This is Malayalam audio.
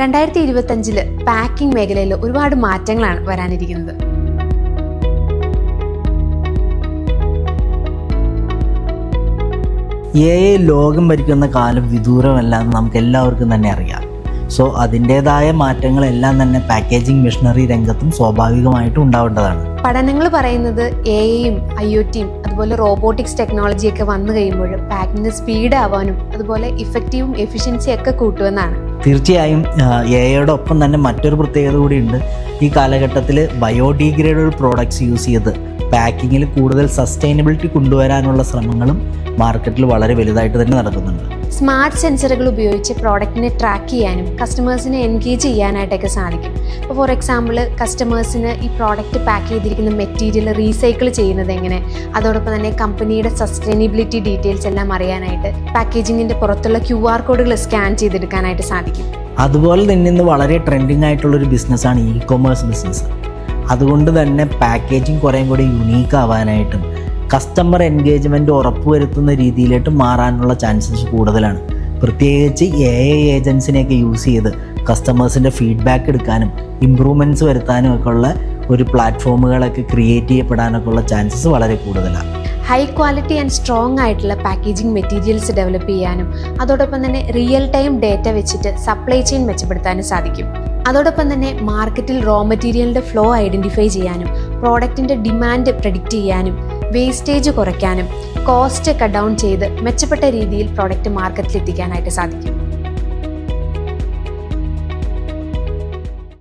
2025 പാക്കിംഗ് മേഖലയിൽ ഒരുപാട് മാറ്റങ്ങളാണ് വരാനിരിക്കുന്നത്. AI ലോകം ഭരിക്കുന്ന കാലം വിദൂരമല്ല എന്ന് നമുക്ക് എല്ലാവർക്കും തന്നെ അറിയാം. സോ അതിൻ്റേതായ മാറ്റങ്ങളെല്ലാം തന്നെ പാക്കേജിംഗ് മെഷീനറി രംഗത്തും സ്വാഭാവികമായിട്ടും ഉണ്ടാവേണ്ടതാണ്. പഠനങ്ങൾ പറയുന്നത് AIയും IoTയും അതുപോലെ റോബോട്ടിക്സ് ടെക്നോളജിയൊക്കെ വന്നു കഴിയുമ്പോൾ പാക്കിങ്ങിന് സ്പീഡ് ആവാനും അതുപോലെ ഇഫക്റ്റീവും എഫിഷ്യൻസിയും ഒക്കെ കൂട്ടുമെന്നാണ്. തീർച്ചയായും AIയുടെ ഒപ്പം തന്നെ മറ്റൊരു പ്രത്യേകത കൂടിയുണ്ട്. ഈ കാലഘട്ടത്തിൽ ബയോഡിഗ്രേഡബിൾ പ്രോഡക്ട്സ് യൂസ് ചെയ്ത് പാക്കിങ്ങിൽ കൂടുതൽ സസ്റ്റൈനബിലിറ്റി കൊണ്ടുവരാനുള്ള ശ്രമങ്ങളും മാർക്കറ്റിൽ വളരെ വലുതായിട്ട് തന്നെ നടക്കുന്നുണ്ട്. സ്മാർട്ട് സെൻസറുകൾ ഉപയോഗിച്ച് പ്രോഡക്റ്റിനെ ട്രാക്ക് ചെയ്യാനും കസ്റ്റമേഴ്സിനെ എൻഗേജ് ചെയ്യാനായിട്ടൊക്കെ സാധിക്കും. ഇപ്പോൾ ഫോർ എക്സാമ്പിൾ കസ്റ്റമേഴ്സിന് ഈ പ്രോഡക്റ്റ് പാക്ക് ചെയ്തിരിക്കുന്ന മെറ്റീരിയൽ റീസൈക്കിൾ ചെയ്യുന്നത് എങ്ങനെ, അതോടൊപ്പം തന്നെ കമ്പനിയുടെ സസ്റ്റൈനബിലിറ്റി ഡീറ്റെയിൽസ് എല്ലാം അറിയാനായിട്ട് പാക്കേജിങ്ങിൻ്റെ പുറത്തുള്ള QR കോഡുകൾ സ്കാൻ ചെയ്തെടുക്കാനായിട്ട് സാധിക്കും. അതുപോലെ തന്നെ ഇന്ന് വളരെ ട്രെൻഡിങ് ആയിട്ടുള്ളൊരു ബിസിനസ്സാണ് ഇ-കൊമേഴ്സ് ബിസിനസ്. അതുകൊണ്ട് തന്നെ പാക്കേജിങ് കുറേയും കൂടി യുണീക്ക് ആവാനായിട്ടും കസ്റ്റമർ എൻഗേജ്മെൻറ്റ് ഉറപ്പുവരുത്തുന്ന രീതിയിലേക്ക് മാറാനുള്ള ചാൻസസ് കൂടുതലാണ്. പ്രത്യേകിച്ച് AI ഏജൻസിനെയൊക്കെ യൂസ് ചെയ്ത് കസ്റ്റമേഴ്സിൻ്റെ ഫീഡ്ബാക്ക് എടുക്കാനും ഇമ്പ്രൂവ്മെൻറ്റ്സ് വരുത്താനും ഒക്കെ ഉള്ള ഒരു പ്ലാറ്റ്ഫോമുകളൊക്കെ ക്രിയേറ്റ് ചെയ്യപ്പെടാനൊക്കെ ഉള്ള ചാൻസസ് വളരെ കൂടുതലാണ്. ഹൈ ക്വാളിറ്റി ആൻഡ് സ്ട്രോങ് ആയിട്ടുള്ള പാക്കേജിംഗ് മെറ്റീരിയൽസ് ഡെവലപ്പ് ചെയ്യാനും അതോടൊപ്പം തന്നെ റിയൽ ടൈം ഡേറ്റ വെച്ചിട്ട് സപ്ലൈ ചെയിൻ മെച്ചപ്പെടുത്താനും സാധിക്കും. അതോടൊപ്പം തന്നെ മാർക്കറ്റിൽ റോ മെറ്റീരിയലിൻ്റെ ഫ്ലോ ഐഡൻറ്റിഫൈ ചെയ്യാനും പ്രോഡക്റ്റിൻ്റെ ഡിമാൻഡ് പ്രെഡിക്റ്റ് ചെയ്യാനും വേസ്റ്റേജ് കുറയ്ക്കാനും കോസ്റ്റ് കട്ട് ഡൗൺ ചെയ്ത് മെച്ചപ്പെട്ട രീതിയിൽ പ്രോഡക്റ്റ് മാർക്കറ്റിൽ എത്തിക്കാനായിട്ട് സാധിക്കും.